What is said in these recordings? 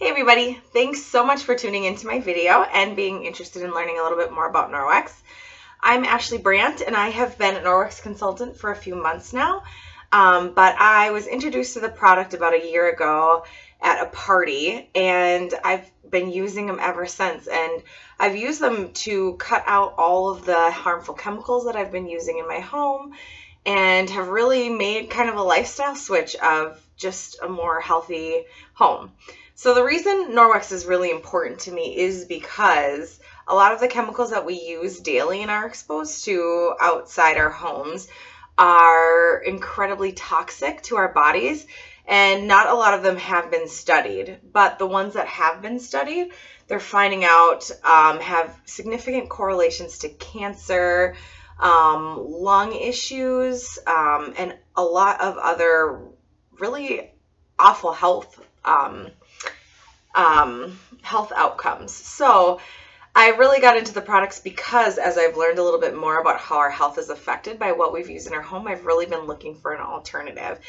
Hey everybody, thanks so much for tuning into my video and being interested in learning a little bit more about Norwex. I'm Ashley Brandt and I have been a Norwex consultant for a few months now, but I was introduced to the product about a year ago at a party and I've been using them ever since, and I've used them to cut out all of the harmful chemicals that I've been using in my home and have really made kind of a lifestyle switch of just a more healthy home. So the reason Norwex is really important to me is because a lot of the chemicals that we use daily and are exposed to outside our homes are incredibly toxic to our bodies, and not a lot of them have been studied. But the ones that have been studied, they're finding out have significant correlations to cancer, lung issues, and a lot of other really awful health outcomes. So I really got into the products because as I've learned a little bit more about how our health is affected by what we've used in our home, I've really been looking for an alternative.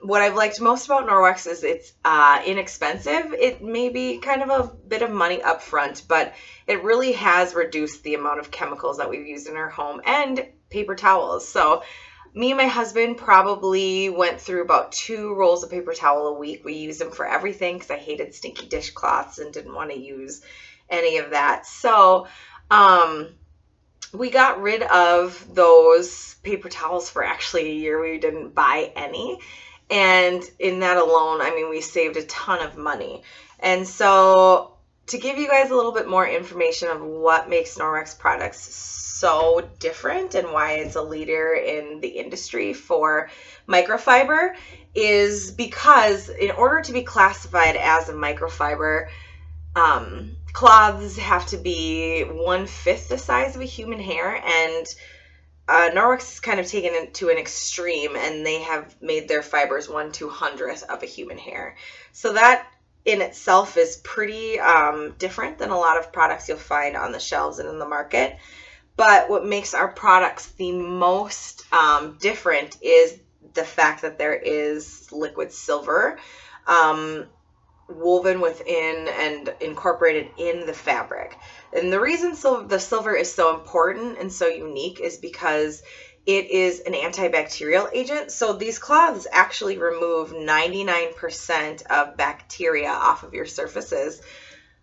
What I've liked most about Norwex is it's inexpensive. It may be kind of a bit of money up front, but it really has reduced the amount of chemicals that we've used in our home and paper towels. So me and my husband probably went through about 2 rolls of paper towel a week. We used them for everything because I hated stinky dishcloths and didn't want to use any of that. So we got rid of those paper towels for actually a year. We didn't buy any. And in that alone, I mean, we saved a ton of money. And so to give you guys a little bit more information of what makes Norwex products so different and why it's a leader in the industry for microfiber is because in order to be classified as a microfiber, cloths have to be 1/5 the size of a human hair, and Norwex has kind of taken it to an extreme, and they have made their fibers 1/200th of a human hair. So that in itself is pretty different than a lot of products you'll find on the shelves and in the market. But what makes our products the most different is the fact that there is liquid silver woven within and incorporated in the fabric. And the reason the silver is so important and so unique is because it is an antibacterial agent. So these cloths actually remove 99% of bacteria off of your surfaces,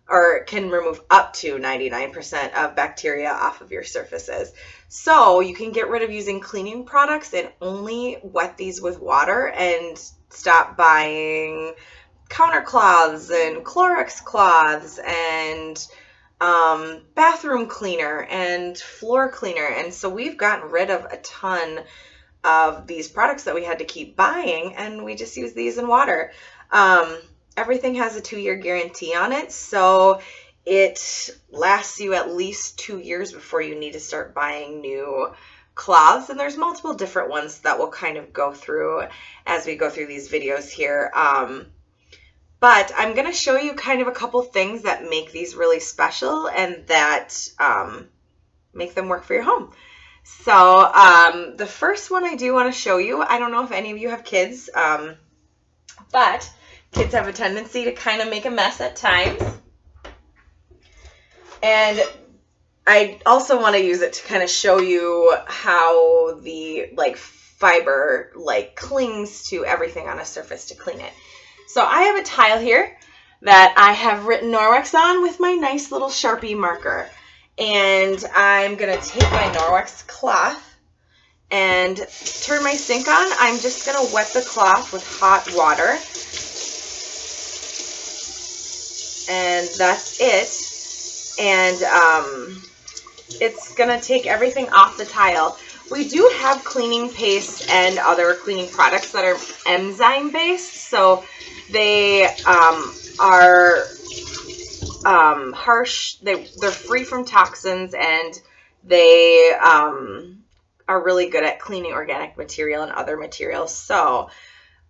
or can remove up to 99% of bacteria off of your surfaces. So you can get rid of using cleaning products and only wet these with water and stop buying counter cloths and Clorox cloths and bathroom cleaner and floor cleaner. And so we've gotten rid of a ton of these products that we had to keep buying, and we just use these in water. Everything has a 2-year guarantee on it, so it lasts you at least 2 years before you need to start buying new cloths. And there's multiple different ones that we'll kind of go through as we go through these videos here. But I'm going to show you kind of a couple things that make these really special and that make them work for your home. So the first one I do want to show you, I don't know if any of you have kids, but kids have a tendency to kind of make a mess at times. And I also want to use it to kind of show you how the fiber clings to everything on a surface to clean it. So I have a tile here that I have written Norwex on with my nice little Sharpie marker. And I'm going to take my Norwex cloth and turn my sink on. I'm just going to wet the cloth with hot water. And that's it. And it's going to take everything off the tile. We do have cleaning paste and other cleaning products that are enzyme based, so they are harsh. They're free from toxins, and they are really good at cleaning organic material and other materials. So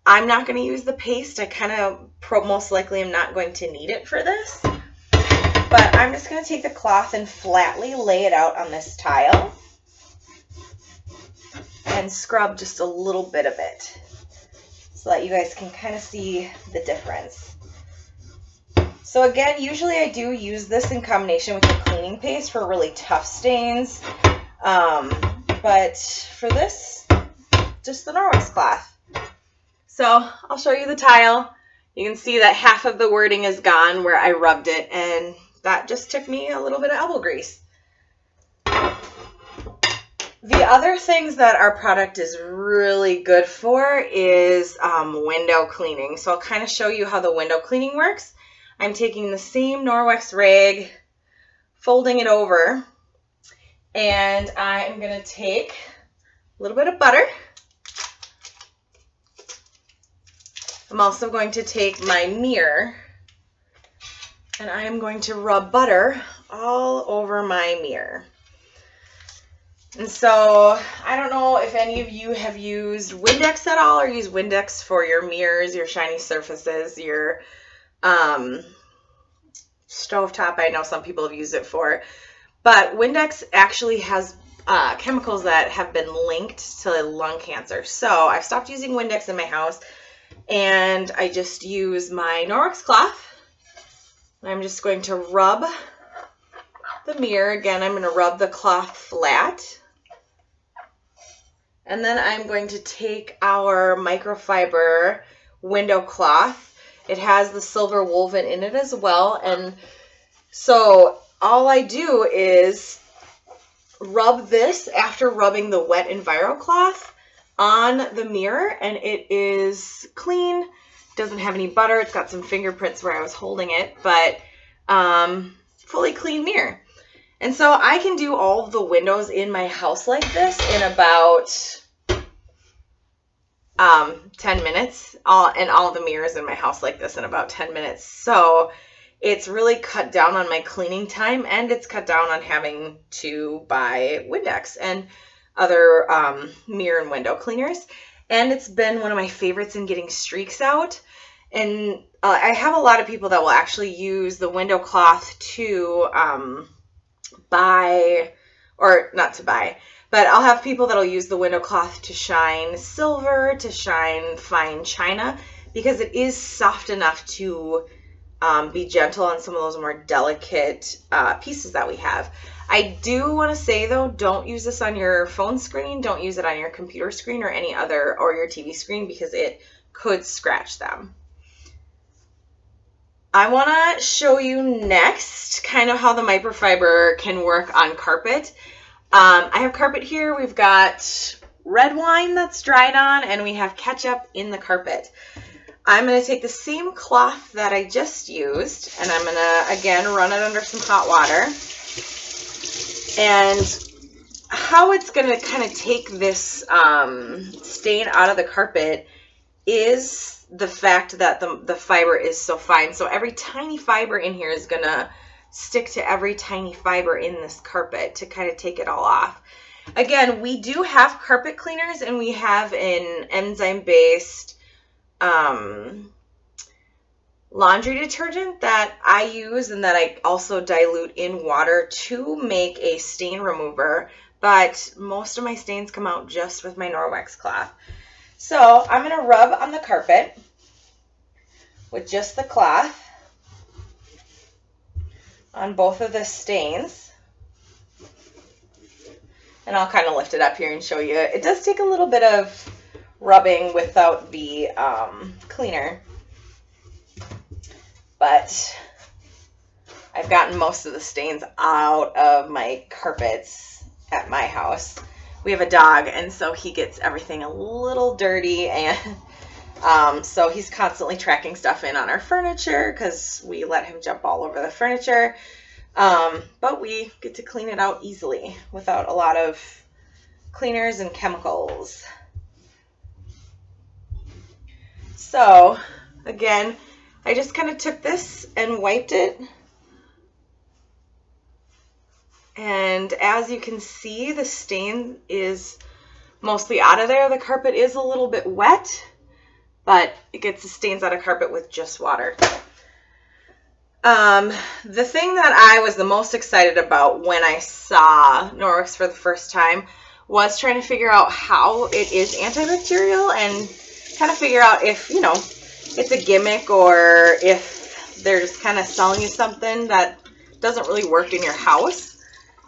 I'm not going to use the paste. I kind of most likely am not going to need it for this. But I'm just going to take the cloth and flatly lay it out on this tile and scrub just a little bit of it so that you guys can kind of see the difference. So again, usually I do use this in combination with a cleaning paste for really tough stains. But for this, just the Norwex cloth. So I'll show you the tile. You can see that half of the wording is gone where I rubbed it, and that just took me a little bit of elbow grease. The other things that our product is really good for is window cleaning. So I'll kind of show you how the window cleaning works. I'm taking the same Norwex rag, folding it over, and I'm going to take a little bit of butter. I'm also going to take my mirror, and I am going to rub butter all over my mirror. And so I don't know if any of you have used Windex at all, or use Windex for your mirrors, your shiny surfaces, your stovetop. I know some people have used it for, but Windex actually has chemicals that have been linked to lung cancer. So I've stopped using Windex in my house, and I just use my Norwex cloth. I'm just going to rub the mirror. Again, I'm going to rub the cloth flat. And then I'm going to take our microfiber window cloth. It has the silver woven in it as well. And so all I do is rub this after rubbing the wet Enviro cloth on the mirror, and it is clean. Doesn't have any butter. It's got some fingerprints where I was holding it, but fully clean mirror. And so I can do all of the windows in my house like this in about 10 minutes, and all the mirrors in my house like this in about 10 minutes. So it's really cut down on my cleaning time, and it's cut down on having to buy Windex and other mirror and window cleaners. And it's been one of my favorites in getting streaks out. And I have a lot of people that will actually use the window cloth to buy, or not to buy, but I'll have people that'll use the window cloth to shine silver, to shine fine china, because it is soft enough to be gentle on some of those more delicate pieces that we have. I do want to say though, don't use this on your phone screen, don't use it on your computer screen or any other, or your TV screen, because it could scratch them. I want to show you next kind of how the microfiber can work on carpet. I have carpet here. We've got red wine that's dried on, and we have ketchup in the carpet. I'm going to take the same cloth that I just used, and I'm going to, again, run it under some hot water. And how it's going to kind of take this stain out of the carpet is the fact that the fiber is so fine. So every tiny fiber in here is going to stick to every tiny fiber in this carpet to kind of take it all off. Again, we do have carpet cleaners, and we have an enzyme-based laundry detergent that I use, and that I also dilute in water to make a stain remover, but most of my stains come out just with my Norwex cloth. So I'm going to rub on the carpet with just the cloth on both of the stains. And I'll kind of lift it up here and show you. It does take a little bit of rubbing without the cleaner, but I've gotten most of the stains out of my carpets at my house. We have a dog, and so he gets everything a little dirty, and so he's constantly tracking stuff in on our furniture because we let him jump all over the furniture. But we get to clean it out easily without a lot of cleaners and chemicals. So again, I just kind of took this and wiped it. And as you can see, the stain is mostly out of there. The carpet is a little bit wet, but it gets the stains out of carpet with just water. The thing that I was the most excited about when I saw Norwex for the first time was trying to figure out how it is antibacterial, and kind of figure out if, you know, it's a gimmick, or if they're just kind of selling you something that doesn't really work in your house.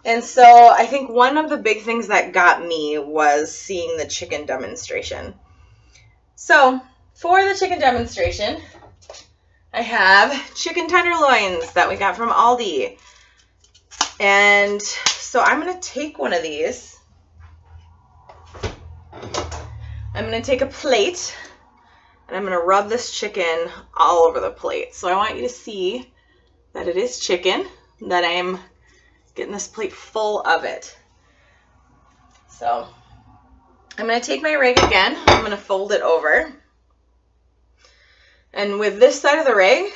And so I think one of the big things that got me was seeing the chicken demonstration. So for the chicken demonstration, I have chicken tenderloins that we got from Aldi. And so I'm going to take one of these. I'm going to take a plate and I'm going to rub this chicken all over the plate. So I want you to see that it is chicken, that I am getting this plate full of it. So I'm going to take my rag again. I'm going to fold it over. And with this side of the rag,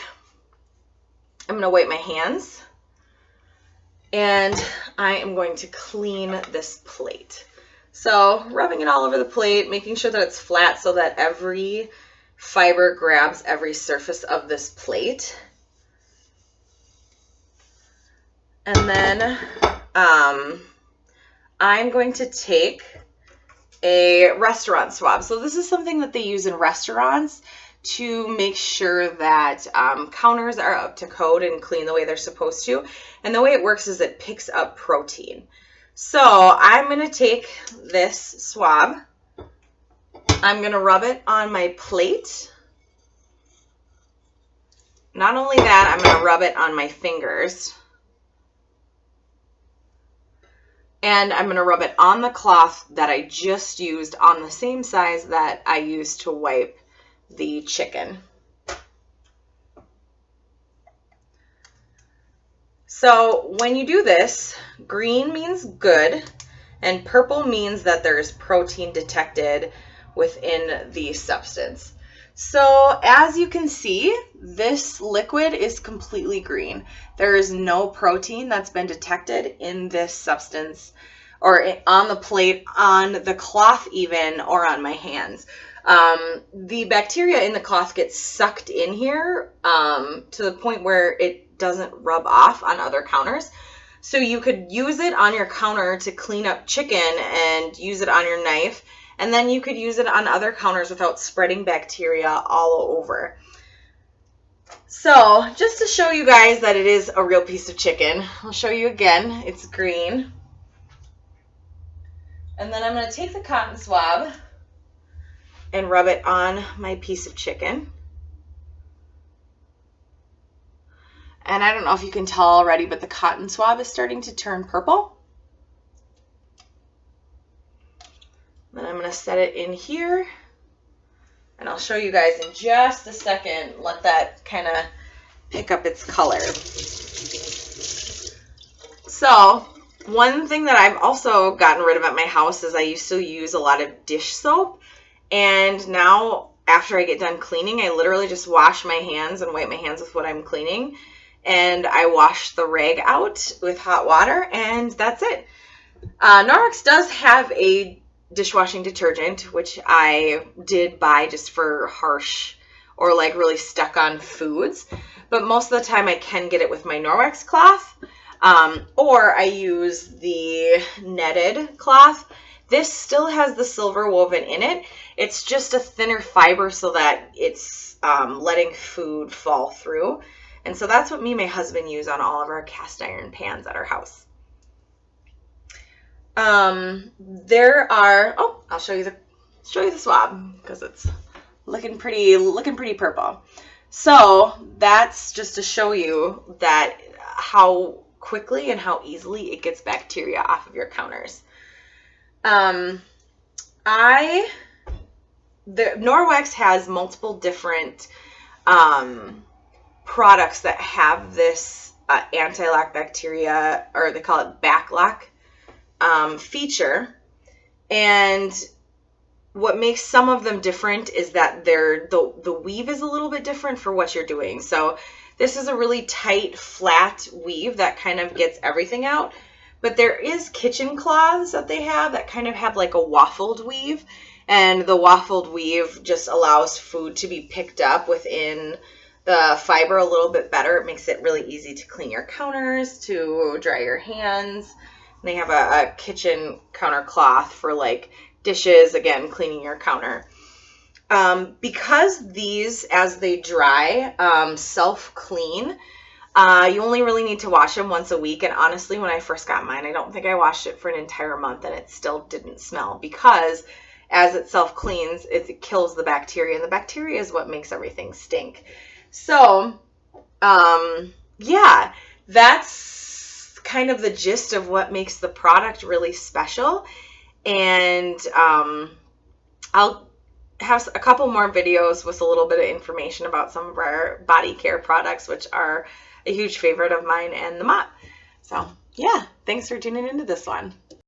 I'm going to wipe my hands. And I am going to clean this plate. So rubbing it all over the plate, making sure that it's flat so that every fiber grabs every surface of this plate. And then I'm going to take a restaurant swab. So this is something that they use in restaurants to make sure that counters are up to code and clean the way they're supposed to. And the way it works is it picks up protein. So I'm going to take this swab. I'm going to rub it on my plate. Not only that, I'm going to rub it on my fingers. And I'm going to rub it on the cloth that I just used on the same size that I used to wipe the chicken. So when you do this, green means good and purple means that there's protein detected within the substance. So as you can see, this liquid is completely green. There is no protein that's been detected in this substance or on the plate, on the cloth even, or on my hands. The bacteria in the cloth gets sucked in here to the point where it doesn't rub off on other counters. So you could use it on your counter to clean up chicken and use it on your knife. And then you could use it on other counters without spreading bacteria all over. So just to show you guys that it is a real piece of chicken, I'll show you again. It's green. And then I'm going to take the cotton swab and rub it on my piece of chicken. And I don't know if you can tell already, but the cotton swab is starting to turn purple. Then I'm going to set it in here, and I'll show you guys in just a second, let that kind of pick up its color. So one thing that I've also gotten rid of at my house is I used to use a lot of dish soap, and now after I get done cleaning, I literally just wash my hands and wipe my hands with what I'm cleaning, and I wash the rag out with hot water, and that's it. Norwex does have a dishwashing detergent, which I did buy just for harsh or like really stuck on foods, but most of the time I can get it with my Norwex cloth, or I use the netted cloth. This still has the silver woven in it. It's just a thinner fiber so that it's letting food fall through. And so that's what me and my husband use on all of our cast iron pans at our house. There are, oh, I'll show you the swab because it's looking pretty purple. So that's just to show you that how quickly and how easily it gets bacteria off of your counters. Norwex has multiple different products that have this anti-lock bacteria, or they call it backlock feature. And what makes some of them different is that the weave is a little bit different for what you're doing. So this is a really tight, flat weave that kind of gets everything out. But there is kitchen cloths that they have that kind of have like a waffled weave. And the waffled weave just allows food to be picked up within the fiber a little bit better. It makes it really easy to clean your counters, to dry your hands. They have a kitchen counter cloth for like dishes, again, cleaning your counter. Because these, as they dry, self-clean, you only really need to wash them once a week. And honestly, when I first got mine, I don't think I washed it for an entire month and it still didn't smell, because as it self-cleans, it kills the bacteria, and the bacteria is what makes everything stink. So, yeah, that's kind of the gist of what makes the product really special. And I'll have a couple more videos with a little bit of information about some of our body care products, which are a huge favorite of mine and the mop. So yeah, thanks for tuning into this one.